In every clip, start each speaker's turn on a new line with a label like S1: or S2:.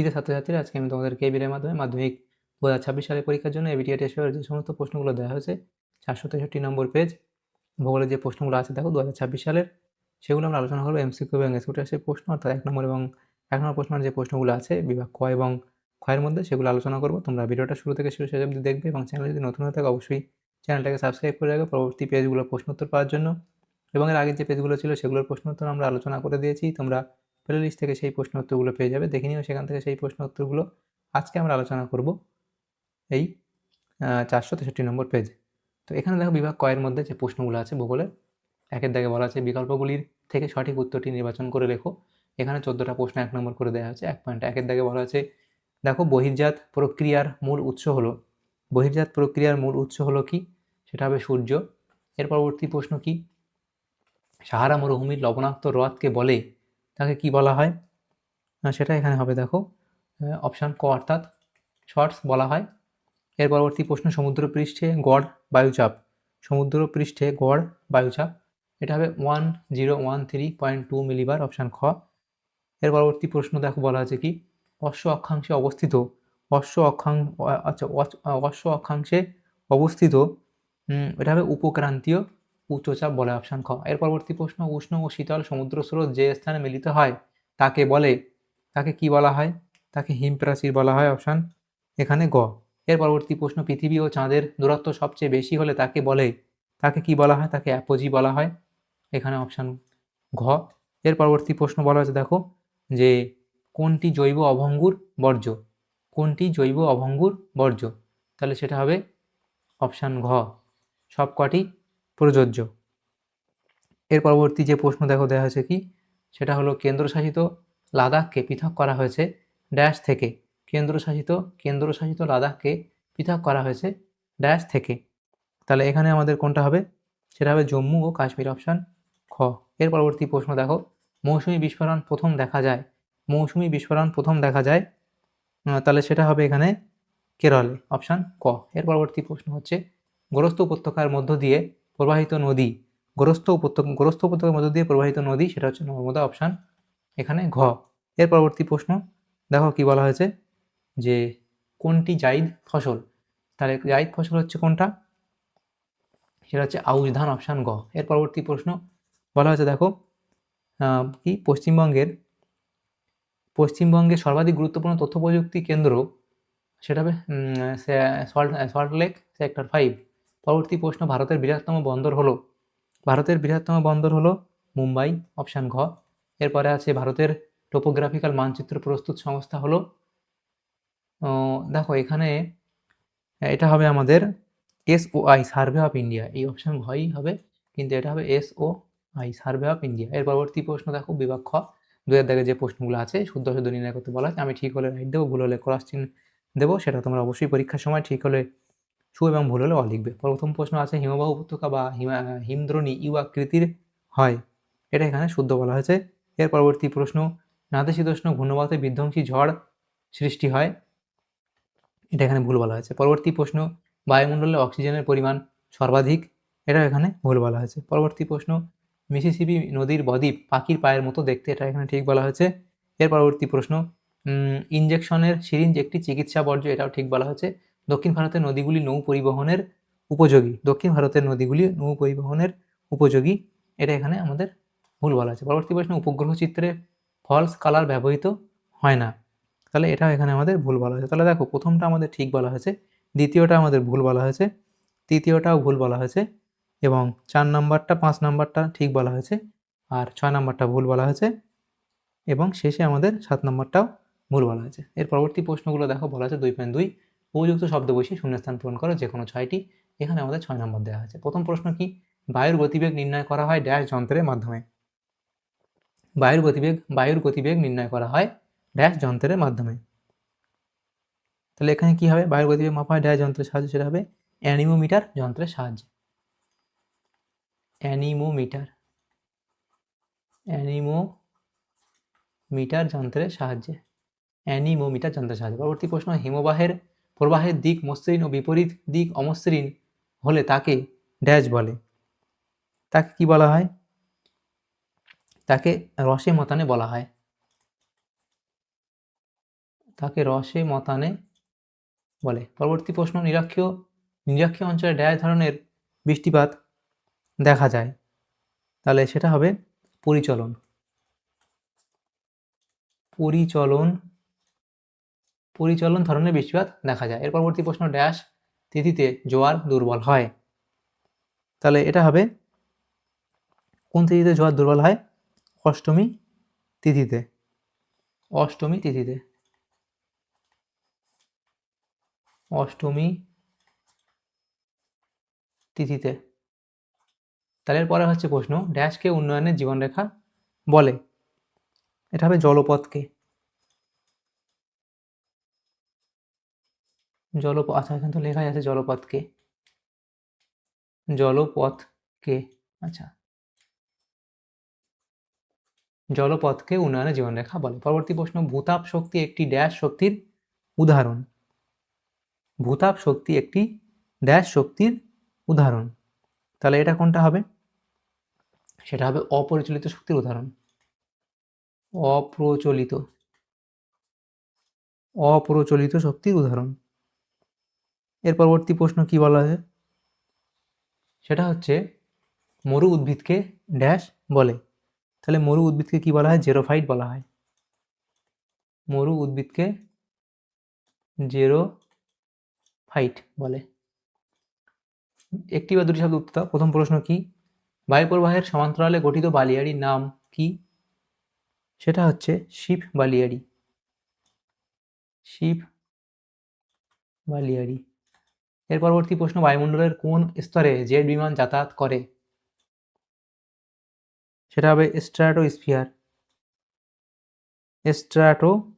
S1: প্রিয় ছাত্রছাত্রীরা, আজকে আমি তোমাদেরকে এবিএর মাধ্যমে মাধ্যমিক 2026 সালের পরীক্ষার জন্য এবিটিআর টেস্ট পেপারের যে সমস্ত প্রশ্নগুলো দেওয়া হয়েছে 463 নম্বর পেজ ভূগোলের যে প্রশ্নগুলো আছে দেখো 2026 সালের, সেগুলো আমরা আলোচনা করবো। এমসিকিউ এবং এসকিউ টাইপের প্রশ্ন, অর্থাৎ 1 নম্বর এবং 1 নম্বর প্রশ্নের যে প্রশ্নগুলো আছে বিভাগ ক এবং ক্ষয়ের মধ্যে, সেগুলো আলোচনা করবো। তোমরা ভিডিওটা শুরু থেকে শেষ অবধি দেখবে এবং চ্যানেলে যদি নতুন হয়ে থাকে অবশ্যই চ্যানেলটাকে সাবস্ক্রাইব করে রাখবে পরবর্তী পেজগুলো প্রশ্নোত্তর পাওয়ার জন্য। এবং এর আগের যে পেজগুলো ছিল সেগুলোর প্রশ্নোত্তর আমরা আলোচনা করে দিয়েছি, তোমরা প্লে লিস্ট থেকে সেই প্রশ্ন উত্তরগুলো পেয়ে যাবে, দেখে নিও সেখান থেকে সেই প্রশ্ন উত্তরগুলো। আজকে আমরা আলোচনা করব এই 463 নম্বর পেজ। তো এখানে দেখো বিভাগ ক এর মধ্যে যে প্রশ্নগুলো আছে ভূগোলের, একের দাগে বলা আছে বিকল্পগুলির থেকে সঠিক উত্তরটি নির্বাচন করে লেখো। এখানে 14টা প্রশ্ন 1 নম্বর করে দেওয়া হয়েছে 1 পয়েন্ট। একের দাগে বলা আছে দেখো বহির্জাত প্রক্রিয়ার মূল উৎস হলো, বহির্জাত প্রক্রিয়ার মূল উৎস হলো কি? সেটা হবে সূর্য। এর পরবর্তী প্রশ্ন কি? সাহারা মরুভূমির লবণাক্ত হ্রদকে বলে, তাকে কি বলা হয়? সেটা এখানে হবে দেখো অপশান ক অর্থাৎ শর্টস বলা হয়। এর পরবর্তী প্রশ্ন সমুদ্রপৃষ্ঠে গড় বায়ুচাপ, সমুদ্রপৃষ্ঠে গড় বায়ুচাপ, এটা হবে 1013.2 মিলিবার, অপশান খ। এর পরবর্তী প্রশ্ন দেখো বলা আছে কি অশ্ব অক্ষাংশে অবস্থিত, অশ্ব অক্ষাংশে অবস্থিত এটা হবে উপক্রান্তীয় উচ্চচাপ বলে, অপশান খ। এর পরবর্তী প্রশ্ন উষ্ণ ও শীতল সমুদ্র স্রোত যে স্থানে মিলিত হয় তাকে বলে, তাকে কি বলা হয়? তাকে হিমপ্রাচীর বলা হয়, অপশান এখানে গ। এর পরবর্তী প্রশ্ন পৃথিবী ও চাঁদের দূরত্ব সবচেয়ে বেশি হলে তাকে বলে, তাকে কি বলা হয়? তাকে অ্যাপোজি বলা হয়, এখানে অপশান ঘ। এর পরবর্তী প্রশ্ন বলা হয়েছে দেখো যে কোনটি জৈব অভঙ্গুর বর্জ্য, কোনটি জৈব অভঙ্গুর বর্জ্য, তাহলে সেটা হবে অপশান ঘ, সবকটি প্রযোজ্য। এর পরবর্তী যে প্রশ্ন দেখো দেওয়া হয়েছে কি, সেটা হলো কেন্দ্রশাসিত লাদাখকে পৃথক করা হয়েছে ড্যাশ থেকে, কেন্দ্রশাসিত লাদাখকে পৃথক করা হয়েছে ড্যাশ থেকে, তাহলে এখানে আমাদের কোনটা হবে? সেটা হবে জম্মু ও কাশ্মীর, অপশান খ। এর পরবর্তী প্রশ্ন দেখো মৌসুমী বিস্ফোরণ প্রথম দেখা যায়, মৌসুমী বিস্ফোরণ প্রথম দেখা যায়, তাহলে সেটা হবে এখানে কেরলে, অপশান ক। এর পরবর্তী প্রশ্ন হচ্ছে গোরস্ত উপত্যকার মধ্য দিয়ে প্রবাহিত নদী, গোরস্ত উপত্যকার মধ্য দিয়ে প্রবাহিত নদী, সেটা হচ্ছে নর্মদা, অপশান এখানে ঘ। এর পরবর্তী প্রশ্ন দেখো কি বলা হয়েছে যে কোনটি জাইদ ফসল, তাহলে জাইদ ফসল হচ্ছে কোনটা? সেটা হচ্ছে আউশ ধান, অপশান গ। এর পরবর্তী প্রশ্ন বলা হয়েছে দেখো কি পশ্চিমবঙ্গের সর্বাধিক গুরুত্বপূর্ণ তথ্য প্রযুক্তি কেন্দ্র, সেটা হবে সল্ট লেক সেক্টর 5। পরবর্তী প্রশ্ন ভারতের বৃহত্তম বন্দর হলো, ভারতের বৃহত্তম বন্দর হলো মুম্বাই, অপশান ঘ। এরপরে আছে ভারতের টোপোগ্রাফিক্যাল মানচিত্র প্রস্তুত সংস্থা হলো, দেখো এখানে এটা হবে আমাদের SOI, সার্ভে অফ ইন্ডিয়া, এই অপশান ঘই হবে, কিন্তু এটা হবে SOI, সার্ভে অফ ইন্ডিয়া। এর পরবর্তী প্রশ্ন দেখো বিভাগ খ 2 দাগে যে প্রশ্নগুলো আছে শুদ্ধ শুদ্ধ নির্ণয় করতে বলা আছে। আমি ঠিক হলে রাইট দেবো, ভুল হলে ক্রস চিহ্ন দেবো, সেটা তোমরা অবশ্যই পরীক্ষার সময় ঠিক হলে সু এবং ভুল হলে অ লিখবে। প্রথম প্রশ্ন আছে হিমবাহ উপত্যকা বা হিমদ্রোণী ইউ আকৃতির হয়, এটা এখানে শুদ্ধ বলা হয়েছে। এর পরবর্তী প্রশ্ন নাতিশীতোষ্ণ ঘূর্ণবাতে বিধ্বংসী ঝড় সৃষ্টি হয়, এটা এখানে ভুল বলা হয়েছে। পরবর্তী প্রশ্ন বায়ুমণ্ডলে অক্সিজেনের পরিমাণ সর্বাধিক, এটা এখানে ভুল বলা হয়েছে। পরবর্তী প্রশ্ন মিসিসিপি নদীর বদ্বীপ পাখির পায়ের মতো দেখতে, এটা এখানে ঠিক বলা হয়েছে। এর পরবর্তী প্রশ্ন ইনজেকশনের সিরিঞ্জ একটি চিকিৎসা বর্জ্য, এটাও ঠিক বলা হয়েছে। দক্ষিণ ভারতের নদীগুলি নৌ পরিবহনের উপযোগী, দক্ষিণ ভারতের নদীগুলি নৌ পরিবহনের উপযোগী, এটা এখানে আমাদের ভুল বলা আছে। পরবর্তী প্রশ্ন উপগ্রহ চিত্রে ফলস কালার ব্যবহৃত হয় না, তাহলে এটাও এখানে আমাদের ভুল বলা হয়েছে। তাহলে দেখো প্রথমটা আমাদের ঠিক বলা হয়েছে, দ্বিতীয়টা আমাদের ভুল বলা হয়েছে, তৃতীয়টাও ভুল বলা হয়েছে, এবং 4 নাম্বারটা 5 নাম্বারটা ঠিক বলা হয়েছে, আর 6 নাম্বারটা ভুল বলা হয়েছে, এবং শেষে আমাদের 7 নাম্বারটাও ভুল বলা হয়েছে। এর পরবর্তী প্রশ্নগুলো দেখো বলা আছে 2.2 উপযুক্ত শব্দ বসিয়ে শূন্যস্থান পূরণ করো যে কোনো 6টি, এখানে আমাদের 6 নাম্বার দেওয়া আছে। প্রথম প্রশ্ন কি বায়ুর গতিবেগ নির্ণয় করা হয় ড্যাশ যন্ত্রের মাধ্যমে, বায়ুর গতিবেগ নির্ণয় করা হয় ড্যাশ যন্ত্রের মাধ্যমে, তাহলে এখানে কি হবে বায়ুর গতিবেগ মাপা হয় ড্যাশ যন্ত্রের সাহায্যে, সেটা হবে অ্যানিমোমিটার যন্ত্রের সাহায্যে, অ্যানিমোমিটার যন্ত্রের সাহায্যে, পরবর্তী প্রশ্ন হিমবাহের প্রবাহের দিক মসৃণ ও বিপরীত দিক অমসৃণ হলে তাকে ড্যাশ বলে, তাকে কি বলা হয়? তাকে রসে মতানে বলা হয়, তাকে রসে মতানে বলে। পরবর্তী প্রশ্ন, নিরক্ষীয় অঞ্চলে ড্যাশ ধরনের বৃষ্টিপাত দেখা যায়? তাহলে সেটা হবে পরিচলন। পরিচলন ধরনের বৃষ্টিপাত দেখা যায়। এর পরবর্তী প্রশ্ন, ড্যাশ তিথিতে জোয়ার দুর্বল হয়? তাহলে এটা হবে, কোন তিথিতে জোয়ার দুর্বল হয়? অষ্টমী তিথিতে। অষ্টমী তিথিতে। অষ্টমী তিথিতে। তাহলে এরপরে হচ্ছে প্রশ্ন, ড্যাশকে উন্নয়নের জীবনরেখা বলে? এটা হবে জলপথকে। আচ্ছা, এখানে তো লেখাই আছে জলপথকে। জলপথকে, আচ্ছা, জলপথকে উন্নয়নের জীবনরেখা বলে। পরবর্তী প্রশ্ন, ভূতাপ শক্তি একটি ড্যাশ শক্তির উদাহরণ? ভূতাপ শক্তি একটি ড্যাশ শক্তির উদাহরণ। তাহলে এটা কোনটা হবে? সেটা হবে অপরিচালিত শক্তির উদাহরণ। অপ্রচলিত শক্তির উদাহরণ। এর পরবর্তী প্রশ্ন কি বলা আছে? সেটা হচ্ছে, মরু উদ্ভিদকে ড্যাশ বলে? তাহলে মরু উদ্ভিদকে কি বলা হয়? জেরোফাইট বলা হয়। মরু উদ্ভিদকে জেরোফাইট বলে। একটি বা দুটি শব্দ উত্তর দাও। প্রথম প্রশ্ন কি? বায়ুপ্রবাহের সমান্তরালে গঠিত বালিয়াড়ির নাম কি? সেটা হচ্ছে শিব বালিয়াড়ি। শিব বালিয়াড়ি। এর পরবর্তী প্রশ্ন, বায়ুমণ্ডলের কোন স্তরে জেট বিমান যাতায়াত করে? সেটা হবে স্ট্র্যাটোস্ফিয়ার। স্ট্র্যাটোস্ফিয়ার।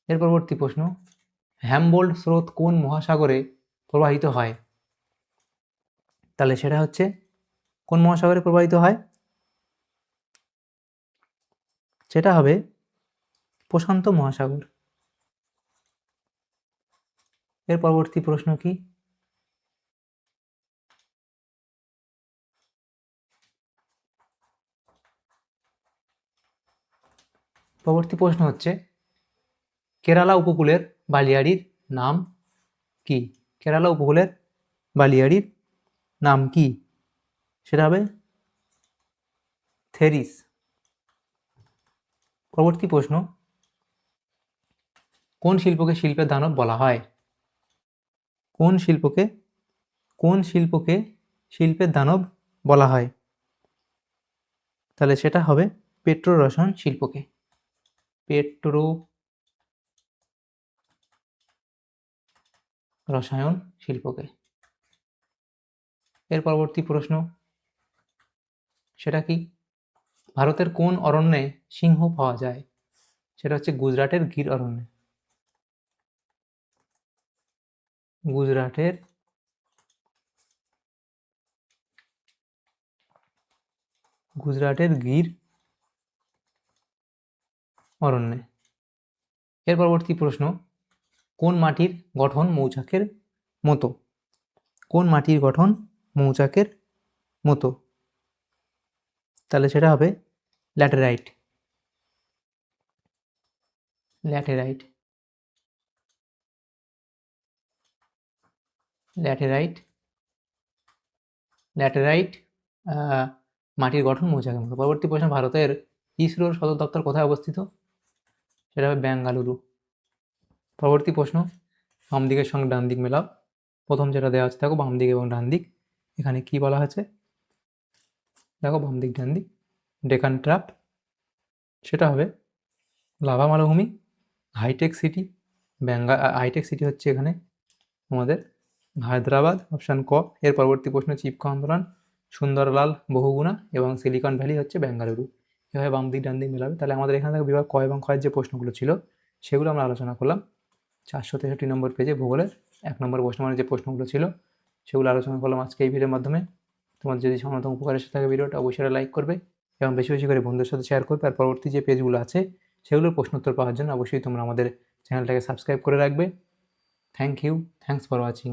S1: এর পরবর্তী প্রশ্ন, হ্যামবোল্ড স্রোত কোন মহাসাগরে প্রবাহিত হয়? তাহলে সেটা হচ্ছে, কোন মহাসাগরে প্রবাহিত হয়? সেটা হবে প্রশান্ত মহাসাগর। এর পরবর্তী প্রশ্ন কি? পরবর্তী প্রশ্ন হচ্ছে, কেরালা উপকূলের বালিয়াড়ির নাম কি? কেরালা উপকূলের বালিয়াড়ির নাম কি? সেটা হবে থেরিস। পরবর্তী প্রশ্ন, কোন শিল্পকে শিল্পের দানব বলা হয়? কোন শিল্পকে শিল্পের দানব বলা হয়? তাহলে সেটা হবে পেট্রো রসায়ন শিল্পকে। পেট্রো রসায়ন শিল্পকে। এর পরবর্তী প্রশ্ন, সেটা কি? ভারতের কোন অরণ্যে সিংহ পাওয়া যায়? সেটা হচ্ছে গুজরাটের গির অরণ্যে। গুজরাটের গির অরণ্যে। এর পরবর্তী প্রশ্ন, কোন মাটির গঠন মৌচাকের মতো? কোন মাটির গঠন মৌচাকের মতো? তাহলে সেটা হবে ল্যাটেরাইট। ল্যাটেরাইট। ল্যাটেরাইট। ল্যাটেরাইট মাটির গঠন মৌচাকের মতো। পরবর্তী প্রশ্ন, ভারতের ইসরোর সদর দপ্তর কোথায় অবস্থিত? সেটা হবে বেঙ্গালুরু। পরবর্তী প্রশ্ন, বাম দিকের সঙ্গে ডান দিক মেলাও। প্রথম যেটা দেওয়া আছে দেখো, বাম দিক এবং ডান দিক। এখানে কি বলা হয়েছে দেখো, বাম দিক ডান দিক। ডেকান ট্র্যাপ, সেটা হবে লাভা মালভূমি। হাইটেক সিটি, হাইটেক সিটি হচ্ছে এখানে আমাদের হায়দ্রাবাদ, অপশান ক। এর পরবর্তী প্রশ্ন, চিপকো আন্দোলন, সুন্দরলাল বহুগুণা এবং সিলিকন ভ্যালি হচ্ছে বেঙ্গালুরু। এভাবে বাম দিক ডান দিক মেলাবে। তাহলে আমাদের এখানে থেকে বিভাগ ক এবং খয়ের যে প্রশ্নগুলো ছিল সেগুলো আমরা আলোচনা করলাম। 463 নম্বর পেজে ভূগোলের 1 নম্বর প্রশ্নমানের যে প্রশ্নগুলো ছিল সেগুলো আলোচনা করলাম আজকে এই ভিডিওর মাধ্যমে। তোমাদের যদি সামান্যতম উপকার এসে থাকে ভিডিওটা অবশ্যই লাইক করবে এবং বেশি বেশি করে বন্ধুদের সাথে শেয়ার করবে। আর পরবর্তী যে পেজগুলো আছে সেগুলোর প্রশ্ন উত্তর পাওয়ার জন্য অবশ্যই তোমরা আমাদের চ্যানেলটাকে সাবস্ক্রাইব করে রাখবে। Thank you, thanks for watching.